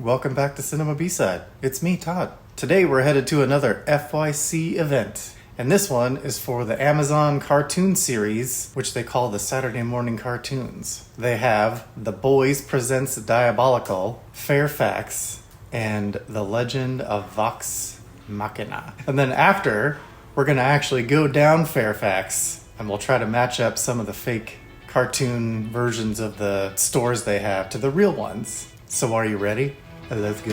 welcome back to Cinema B-Side. It's me, Todd. Today we're headed to another FYC event. And this one is for the Amazon cartoon series, which they call the Saturday morning cartoons. They have The Boys Presents Diabolical, Fairfax, and The Legend of Vox Machina. And then after, we're going to actually go down Fairfax, and we'll try to match up some of the fake cartoon versions of the stores they have to the real ones. So are you ready? Let's go.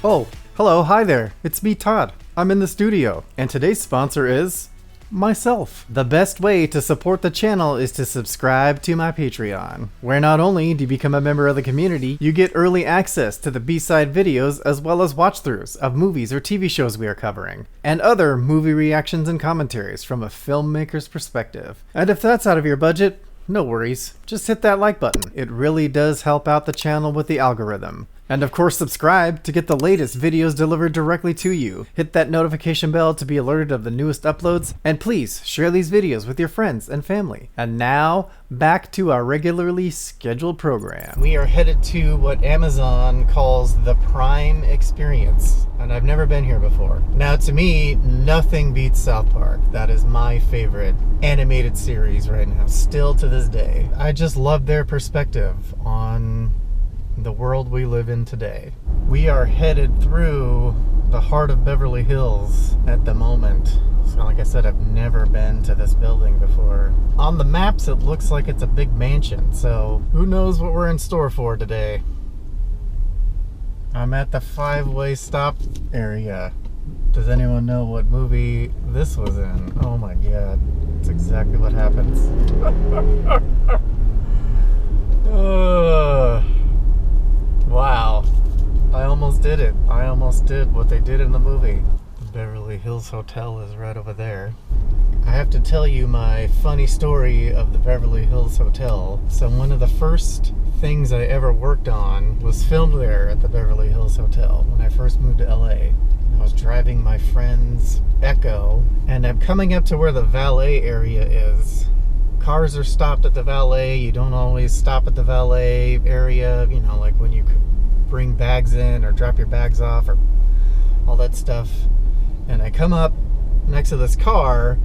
Oh, hello, hi there. It's me, Todd. I'm in the studio, and today's sponsor is myself. The best way to support the channel is to subscribe to my Patreon, where not only do you become a member of the community, you get early access to the B-side videos as well as watch-throughs of movies or TV shows we are covering, and other movie reactions and commentaries from a filmmaker's perspective. And if that's out of your budget, no worries, just hit that like button. It really does help out the channel with the algorithm. And of course, subscribe to get the latest videos delivered directly to you. Hit that notification bell to be alerted of the newest uploads. And please share these videos with your friends and family. And now, back to our regularly scheduled program. We are headed to what Amazon calls the Prime Experience. And I've never been here before. Now, to me, nothing beats South Park. That is my favorite animated series right now, still to this day. I just love their perspective on the world we live in today. We are headed through the heart of Beverly Hills at the moment. So like I said, I've never been to this building before. On the maps, it looks like it's a big mansion, so who knows what we're in store for today. I'm at the 5-way stop area. Does anyone know what movie this was in? Oh my god, it's exactly what happens. Wow, I almost did it. I almost did what they did in the movie. The Beverly Hills Hotel is right over there. I have to tell you my funny story of the Beverly Hills Hotel. So one of the first things I ever worked on was filmed there at the Beverly Hills Hotel when I first moved to LA. I was driving my friend's Echo, and I'm coming up to where the valet area is. Cars are stopped at the valet. You don't always stop at the valet area, you know, like when you bring bags in or drop your bags off or all that stuff. And I come up next to this car,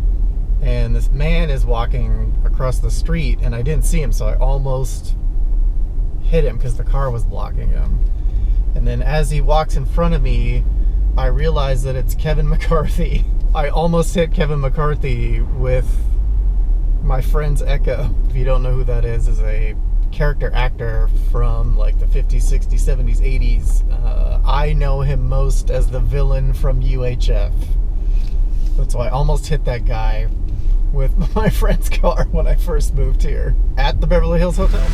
and this man is walking across the street, and I didn't see him, so I almost hit him because the car was blocking him. And then as he walks in front of me, I realize that it's Kevin McCarthy. I almost hit Kevin McCarthy with my friend's Echo. If you don't know who that is a character actor from like the 50s, 60s, 70s, 80s. I know him most as the villain from UHF. That's why I almost hit that guy with my friend's car when I first moved here at the Beverly Hills Hotel.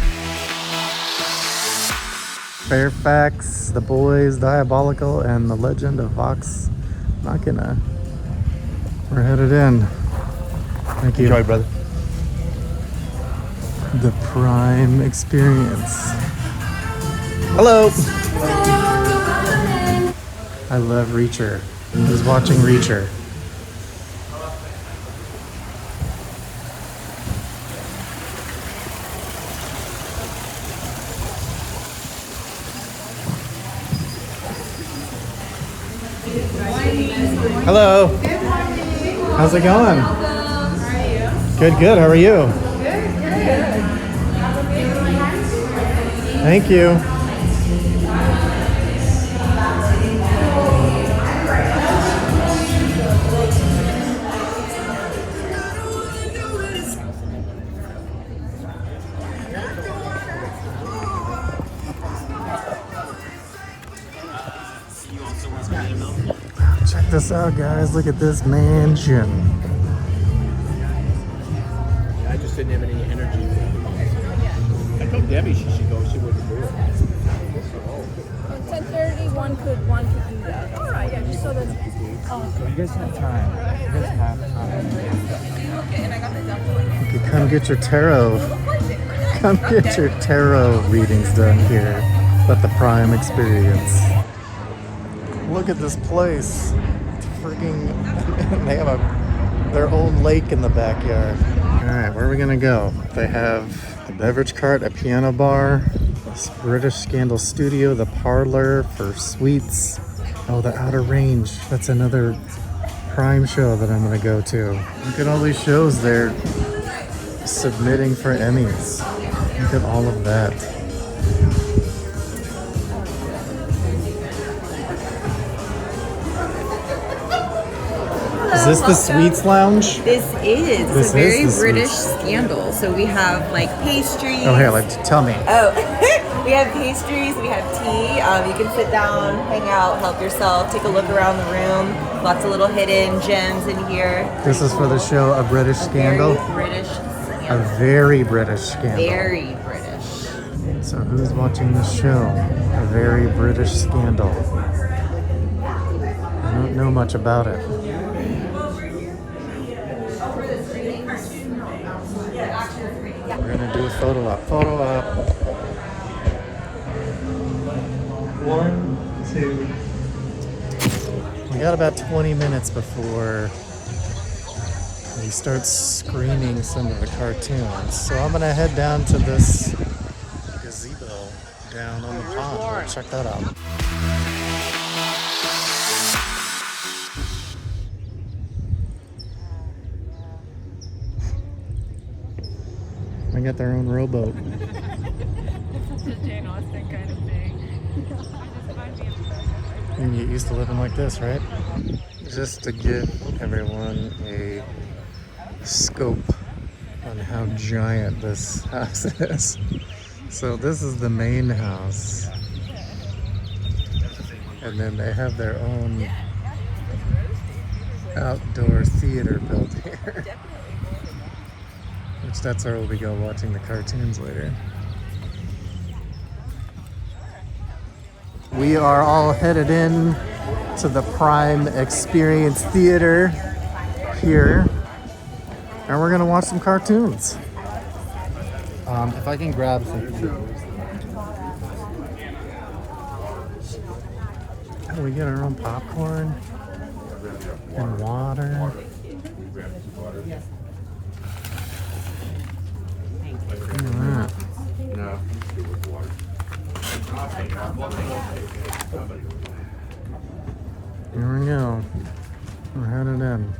Fairfax, The Boys, Diabolical, and The Legend of Vox Machina. We're headed in. Thank you. Enjoy, brother. The Prime Experience. Hello. I love Reacher. Who's watching Reacher? Hello. How's it going? How are you? Good, good. How are you? Thank you. Check this out, guys. Look at this mansion. I just didn't have any energy. I told Debbie she should go. She wouldn't do it. 10:30, one could do that. All right, yeah, just so that. Oh, You guys have time. You guys have time. okay, and I got the doctor. You could come get your tarot Come get your tarot readings done here at the Prime Experience. Look at this place. It's freaking... they have their own lake in the backyard. Alright, where are we gonna go? They have a beverage cart, a piano bar, this British Scandal Studio, the parlor for sweets. Oh, the Outer Range. That's another Prime show that I'm gonna go to. Look at all these shows they're submitting for Emmys. Look at all of that. Is this the Sweets Lounge? This is. This It's a very is the British Sweets. Scandal. So we have like pastries. Oh, here, like, tell me. Oh, we have pastries, we have tea. You can sit down, hang out, help yourself, take a look around the room. Lots of little hidden gems in here. This is for the show A British Scandal. Very British A Scandal. very British scandal. Very British. So who's watching this show? A very British scandal. I don't know much about it. We're gonna do a photo op. Photo op. 1, 2. We got about 20 minutes before we start screening some of the cartoons. So I'm gonna head down to this gazebo down on the pond. Check that out. They got their own rowboat. It's a Jane Austen kind of thing. You can get used to living like this, right? Just to give everyone a scope on how giant this house is. So this is the main house. And then they have their own outdoor theater built here. Which that's where we'll be watching the cartoons later. We are all headed in to the Prime Experience Theater here. And we're gonna watch some cartoons. If I can grab some. Oh, we get our own popcorn and water. Alright. Here we go. We're headed in.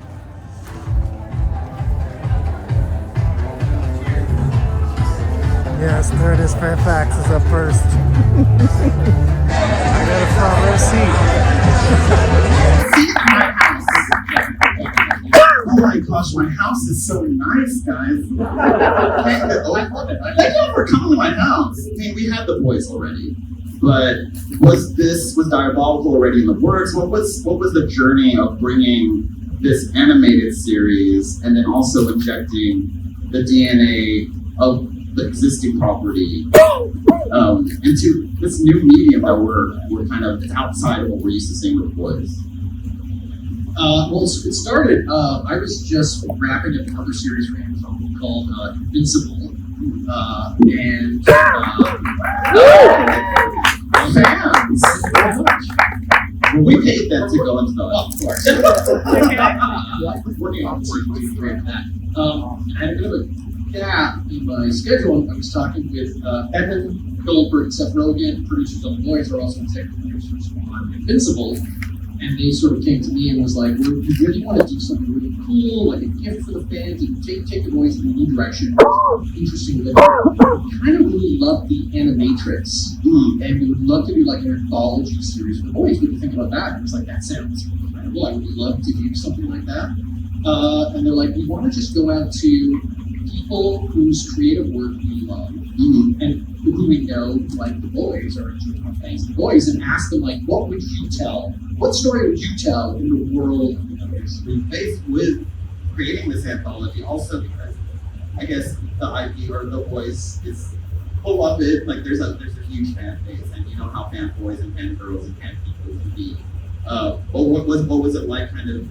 Yes, there it is. Fairfax is up first. I got a front row seat. Oh my gosh, my house is so nice, guys. Thank you for coming to my house. I mean, we had the boys already, but was Diabolical already in the works? What was the journey of bringing this animated series and then also injecting the DNA of the existing property into this new medium that we're kind of outside of what we're used to seeing with the boys? Well, it started, I was just wrapping up another series for Amazon called Invincible. Fans! Well, we paid them to go into the Of course. Working on that. I had a bit of a gap in my schedule. I was talking with Evan Goldberg and Seth Rogen, producers of The Boys, are also executive producers on Invincible. And they sort of came to me and was like, we really want to do something really cool, like a gift for the fans, and take the boys in a new direction. Interesting. But kind of really love the animatrix. And we would love to do like an anthology series for the boys. What do you think about that? And I was like, that sounds incredible. I would love to do something like that. And they're like, we want to just go out to people whose creative work we love. And who we know, like the boys, or fans of the boys, and ask them, like, what story would you tell in the world of the boys? Faced with creating this anthology, also because I guess the IP or the boys is beloved. Like there's a huge fan base, and you know how fanboys and fangirls and fan people can be. What was it like, kind of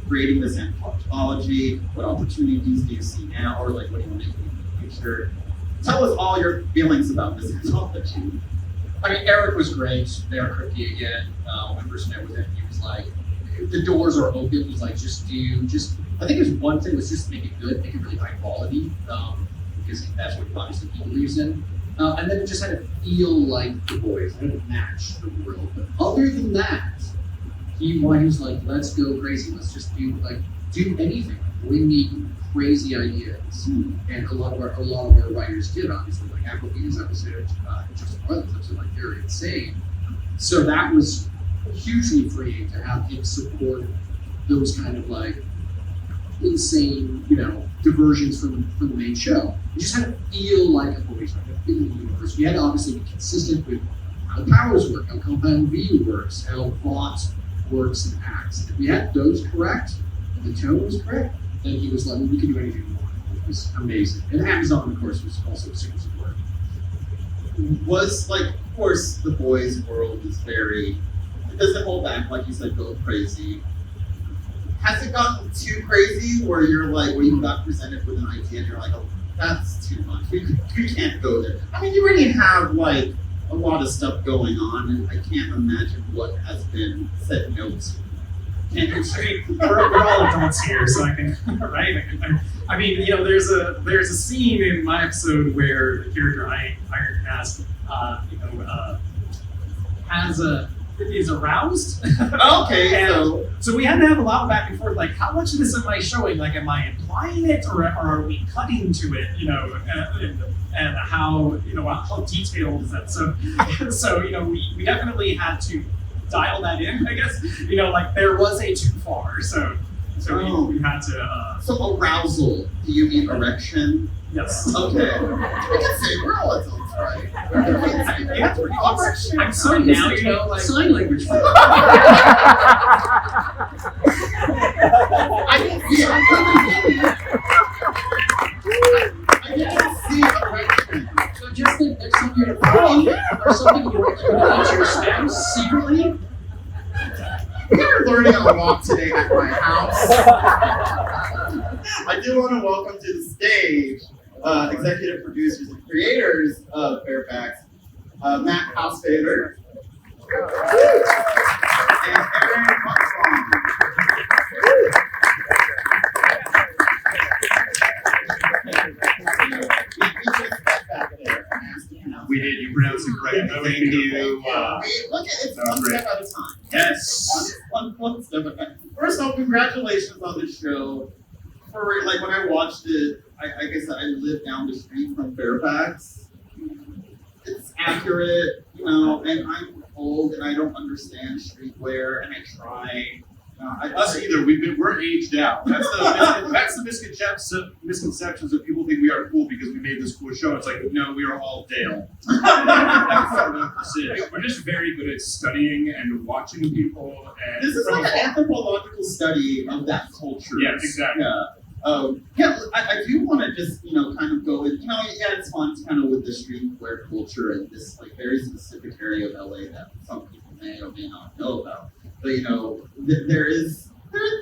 creating this anthology? What opportunities do you see now, or like what do you want to do in the future? tell us all your feelings about this anthology. I mean, Eric was great. Eric Kripke again. When I first met with him, he was like, the doors are open. He was like, I think his one thing was just make it good, make it really high quality, because that's what obviously he believes in. And then it just had to feel like The Boys. It didn't match the world. But other than that, he was like, let's go crazy. Let's just do anything. Bring me crazy ideas. And a lot of our writers did, obviously, like Applebee's episode, just Marlon's episode, like they're insane. So that was hugely freeing to have him support those kind of like insane, diversions from the main show. It just had to feel like a Boys, like a feel the universe. We had to obviously be consistent with how the powers work, how Compound V works, how Vought works and acts. If we had those correct, and the tone was correct, then he was like, we can do anything we want. It was amazing. And Amazon, of course, was also super supportive. Was like, of course, The Boys world is very, it doesn't hold back, like you said, go crazy. Has it gotten too crazy where you're like, where you got presented with an idea and you're like, oh, that's too much. We can't go there. I mean, you already have like a lot of stuff going on, and I can't imagine what has been said no to. Can you say? We're all adults here, so I can, right? I mean, there's a scene in my episode where the character Iron Mask, is aroused. Okay, so we had to have a lot of back and forth, like how much of this am I showing? Like, am I implying it, or are we cutting to it? And how how detailed is that? So we definitely had to dial that in, I guess. Like there was a too far. So we had to. So arousal. Do you mean erection? Yes. Okay. I can say we're all adults, right? Yeah, I'm so now like sign language. I can see erection. So just think there's something you're or something you're to your spouse secretly. We're learning a lot today at my house. I do want to welcome to the stage executive producers and creators of Fairfax, Matt Housefader and Aaron Buxbaum. We did. You pronounced it right. Thank you. Look at it's one step at a time. Yes. One step at a time. First of all, congratulations on the show. For like when I watched it, I guess I live down the street from Fairfax. It's accurate, and I'm old and I don't understand streetwear, and I try. Us either. We're aged out. That's the misconceptions that people think we are cool because we made this cool show. It's like, no, we are all Dale. We're just very good at studying and watching people. And this is like an anthropological study of that culture. Yeah, exactly. I do want to just, kind of go with, it's fun kind of with the streetwear culture and this like very specific area of LA that some people may or may not know about. But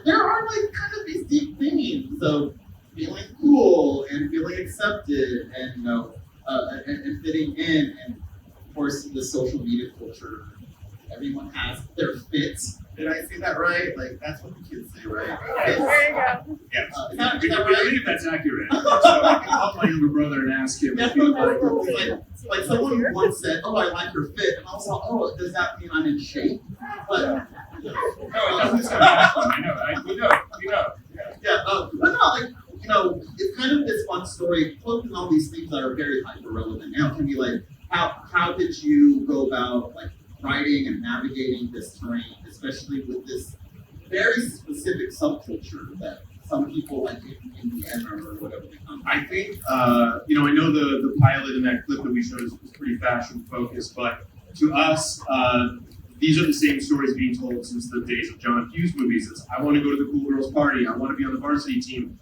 there are like kind of these deep themes of feeling cool and feeling accepted and and fitting in, and of course the social media culture. Everyone has their fits. Did I say that right? Like that's what the kids say, right? There you go. Yeah. Is that I right? believe that's accurate. So I can call my younger brother and ask him. Yeah, like someone once said, "Oh, I like your fit," and I was like, "Oh, does that mean I'm in shape?" But No, it doesn't sound awesome. I know. We know. but no, it's kind of this fun story, cloaking all these things that are very hyper relevant now. Can be like, how did you go about like writing and navigating this terrain, especially with this very specific subculture that some people like in the end or whatever they come. I think, I know the pilot in that clip that we showed is pretty fashion focused, but to us, these are the same stories being told since the days of John Hughes movies. It's, I want to go to the cool girls party. I want to be on the varsity team.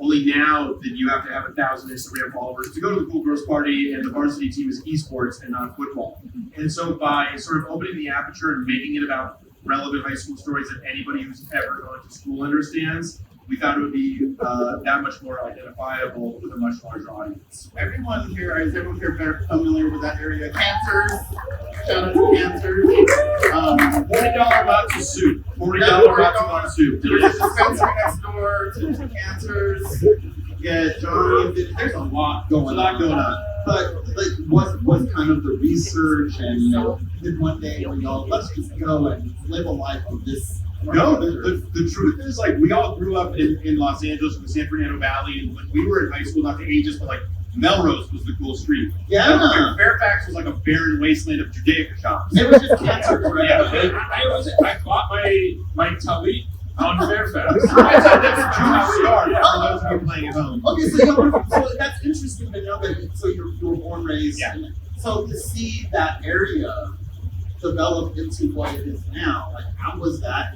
Only now that you have to have 1,000 Instagram followers to go to the cool girls party, and the varsity team is esports and not football. And so by sort of opening the aperture and making it about relevant high school stories that anybody who's ever gone to school understands, we thought it would be that much more identifiable with a much larger audience. Is everyone here very familiar with that area? Cancers. Shout out to cancers. $40 lots of soup. $40 lots of soup. There's a dispensary next door to cancers. Yeah, John. There's a lot going on. But like, what kind of the research and then one day when y'all let's just go and live a life of this. No, the truth is, like, we all grew up in Los Angeles, in the San Fernando Valley, and when we were in high school, not to age us, but like Melrose was the cool street. Yeah. Fairfax was like a barren wasteland of Judaica shops. It was just cancer. I bought my Talit on Fairfax. That's a Jewish store for those of you playing at home. Okay, so that's interesting to know that. So you were born, raised. Yeah. So to see that area develop into what it is now, like how was that?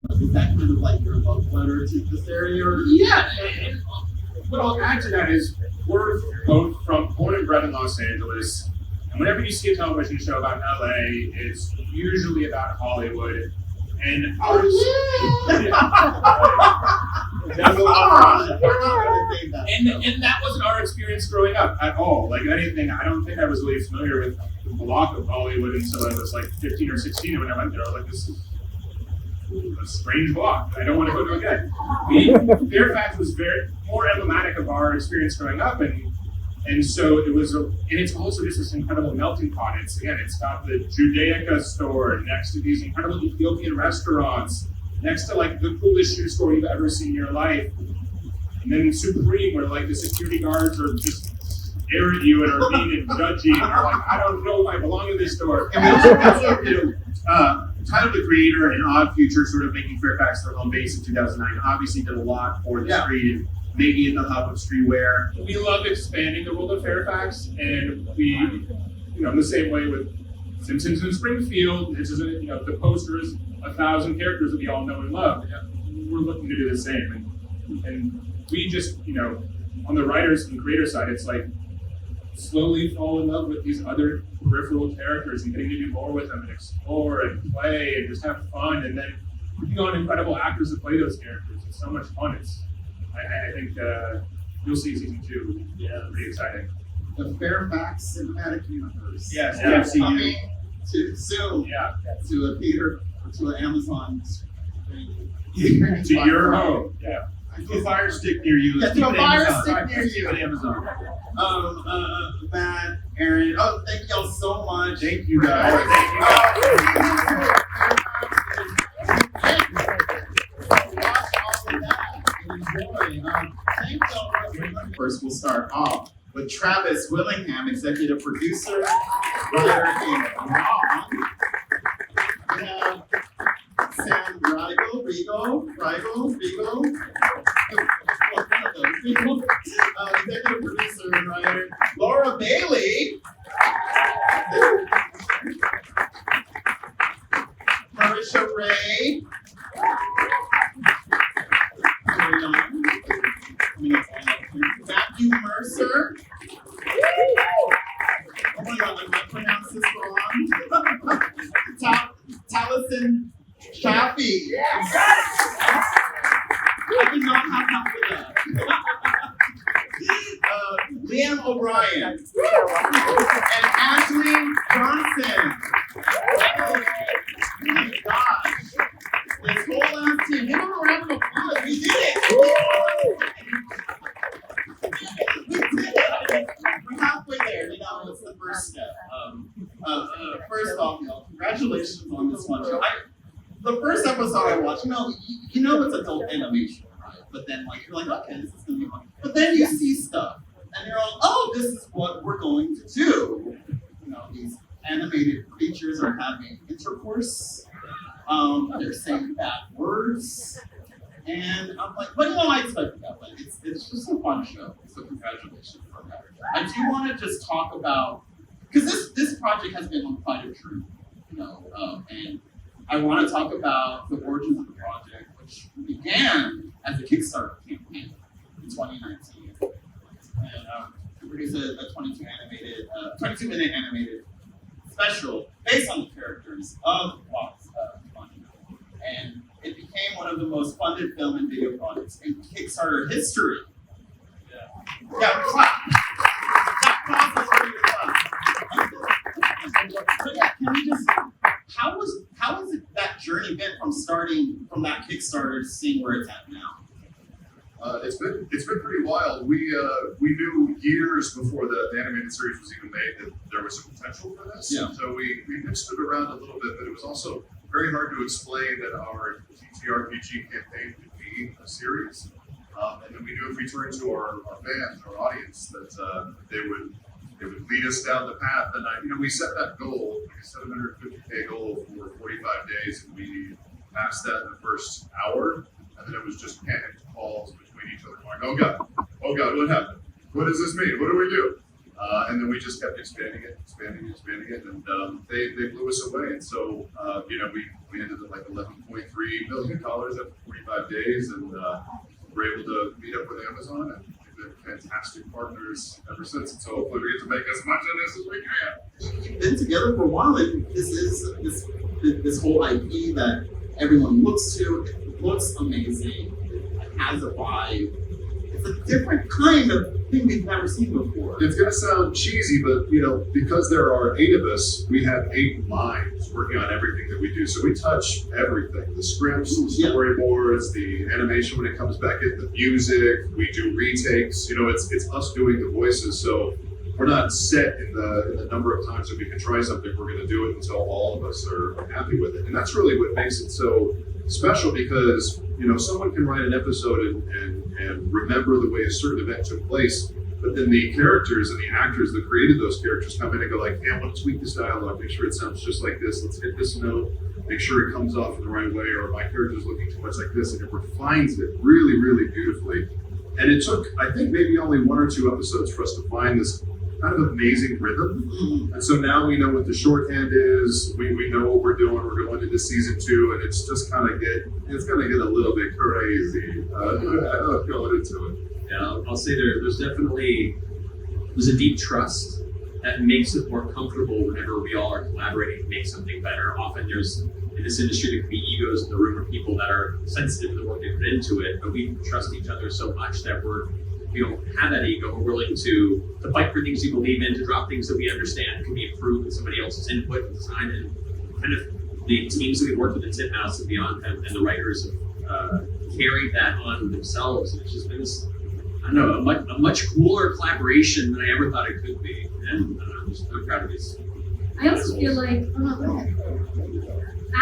Was that kind of like your love letter to this area? Or? Yeah, and what I'll add to that is we're both born and bred in Los Angeles, and whenever you see a television show about LA, it's usually about Hollywood. And and that wasn't our experience growing up at all. Like anything, I don't think I was really familiar with the block of Hollywood until I was like 15 or 16. And when I went there, I was like, this is a strange block. I don't want to go to it again. Fairfax was more emblematic of our experience growing up, and so it was, and it's also just this incredible melting pot. It's got the Judaica store next to these incredible Ethiopian restaurants, next to like the coolest shoe store you've ever seen in your life, and then Supreme, where like the security guards are just stare at you and are mean and judgy, and are like, I don't know if I belong in this store. And we also Tyler, the creator, and Odd Future, sort of making Fairfax their home base in 2009, obviously did a lot for the street and making it the hub of streetwear. We love expanding the world of Fairfax, and we, in the same way with Simpsons in Springfield, this isn't, the poster is 1,000 characters that we all know and love. We're looking to do the same, and we just, on the writers and creator side, it's like slowly fall in love with these other peripheral characters and getting to do more with them and explore and play and just have fun, and then putting on incredible actors to play those characters. It's so much fun. I think you'll see season 2. Yeah, pretty exciting. The Fairfax Cinematic Universe. Yes, yeah. Coming to soon. Yeah. To a theater or to an Amazon. To your home. Yeah. To a Fire Stick near you. Yeah, to a Fire Stick near you. At Amazon. Matt, Aaron. Oh, thank y'all so much. Thank you guys. First, we'll start off with Travis Willingham, executive producer, writer in Raw. We have Sam Riegel, executive producer and writer. Laura Bailey, Marisha Ray, Matthew Mercer. Oh my God, I might pronounce this wrong. Taliesin Chaffee. I did not have time for that. Liam O'Brien and Ashley Johnson. Oh my gosh. This whole last team. Give them a round of applause. We did it. We're halfway there. It's the first step. First off, congratulations on this one. The first episode I watched, you know it's adult animation, right? But then you're like, okay, this is gonna be fun. But then you see stuff, and you're like, oh, this is what we're going to do. These animated creatures are having intercourse. They're saying bad words. And I'm like, but I expected that. Like, it's just a fun show. So congratulations for that. I do want to just talk about, because this project has been on quite a journey, and I want to talk about the origins of the project, which began as a Kickstarter campaign in 2019. And to produce a 22-minute animated special based on the characters of Fox 20. And it became one of the most funded film and video projects in Kickstarter history. Yeah, clap. That was pretty good clap. So yeah, can we just, how has that journey been from starting from that Kickstarter to seeing where it's at now? It's been pretty wild. We knew years before the animated series was even made that there was some potential for this. Yeah. So we mixed it around a little bit, but it was also very hard to explain that our TTRPG campaign could be a series. And then we knew if we turned to our fans, our audience, that they would lead us down the path. And we set that goal, like a 750K goal for 45 days, and we passed that in the first hour. And then it was just panicked calls between each other, going, oh God, what happened? What does this mean? What do we do? And then we just kept expanding it, and they blew us away. And so, we ended at like $11.3 million after 45 days, and we're able to meet up with Amazon, and they've been fantastic partners ever since. And so hopefully we get to make as much of this as we can. You've been together for a while, and this is this whole IP that everyone looks to. It looks amazing. It has a vibe. It's a different kind of thing we've never seen before. It's gonna sound cheesy, but because there are 8 of us, we have 8 minds working on everything that we do. So we touch everything: the scripts, the storyboards, the animation when it comes back in, the music. We do retakes. It's us doing the voices. So we're not set in the number of times that we can try something. We're gonna do it until all of us are happy with it, and that's really what makes it so special, because someone can write an episode and remember the way a certain event took place, but then the characters and the actors that created those characters come in and go like, hey, I want to tweak this dialogue, make sure it sounds just like this, let's hit this note, make sure it comes off in the right way, or my character's looking too much like this, and it refines it really, really beautifully. And it took, I think, maybe only 1 or 2 episodes for us to find this kind of amazing rhythm. And so now we know what the shorthand is, we know what we're doing, we're going into season 2, and it's just gonna get a little bit crazy going into it. Yeah, I'll say there's a deep trust that makes it more comfortable whenever we all are collaborating to make something better. Often in this industry, there can be egos in the room, or people that are sensitive to the work they put into it, but we trust each other so much that we don't have that ego. We're willing to fight for things we believe in, to drop things that we understand can be improved with somebody else's input and design. And kind of the teams that we've worked with at Titmouse and beyond, and the writers have carried that on themselves. And it's just been this, I don't know, a much cooler collaboration than I ever thought it could be. And I'm proud of these. I also feel like,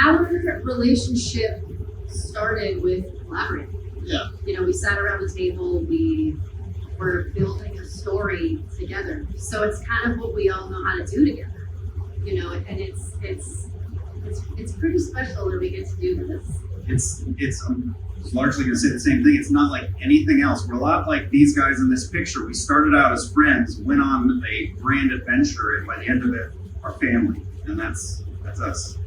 our relationship started with collaborating. Yeah. We sat around the table, we were building a story together. So it's kind of what we all know how to do together. And it's pretty special that we get to do this. It's largely going to say the same thing. It's not like anything else. We're a lot like these guys in this picture. We started out as friends, went on a grand adventure, and by the end of it, our family. And that's us.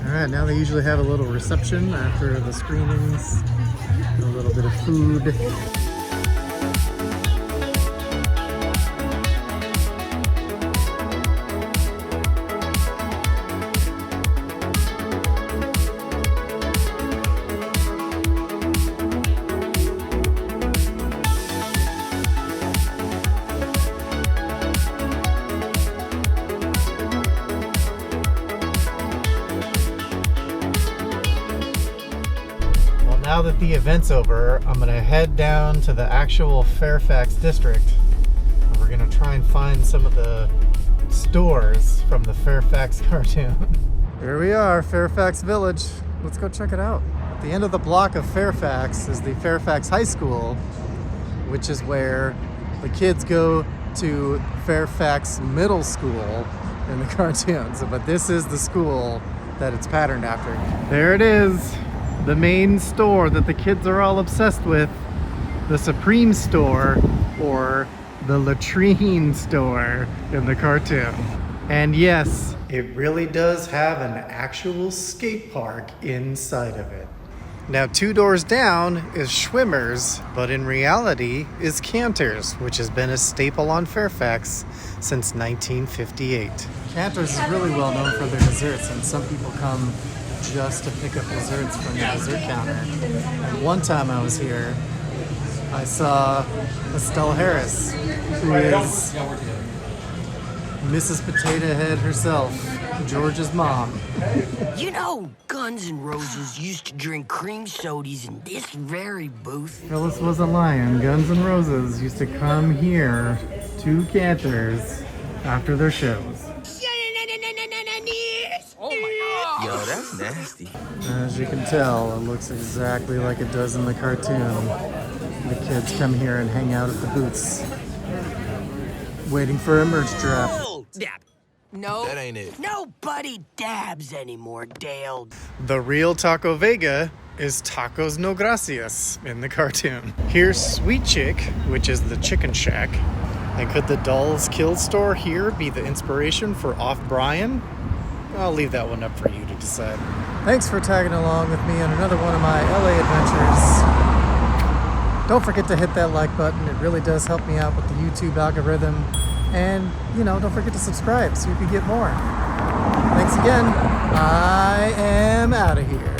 All right, now they usually have a little reception after the screenings, a little bit of food. Now that the event's over, I'm gonna head down to the actual Fairfax district. We're gonna try and find some of the stores from the Fairfax cartoon. Here we are, Fairfax Village. Let's go check it out. At the end of the block of Fairfax is the Fairfax High School, which is where the kids go to Fairfax Middle School in the cartoons. But this is the school that it's patterned after. There it is. The main store that the kids are all obsessed with, the Supreme store, or the latrine store in the cartoon. And yes, it really does have an actual skate park inside of it. Now 2 doors down is Schwimmer's, but in reality is Cantor's, which has been a staple on Fairfax since 1958. Cantor's is really well known for their desserts, and some people come just to pick up desserts from the dessert counter. And one time I was here, I saw Estelle Harris, who is Mrs. Potato Head herself, George's mom. You know, Guns N' Roses used to drink cream sodas in this very booth. Phyllis wasn't lying. Guns N' Roses used to come here to Cantor's after their shows. Oh my God. Yo, that's nasty. As you can tell, it looks exactly like it does in the cartoon. The kids come here and hang out at the booths, waiting for a merch drop. Dab. No. That ain't it. Nobody dabs anymore, Dale. The real Taco Vega is Tacos No Gracias in the cartoon. Here's Sweet Chick, which is the chicken shack. And could the Dolls Kill store here be the inspiration for Off Bryan? I'll leave that one up for you to decide. Thanks for tagging along with me on another one of my LA adventures. Don't forget to hit that like button. It really does help me out with the YouTube algorithm. And, don't forget to subscribe so you can get more. Thanks again. I am out of here.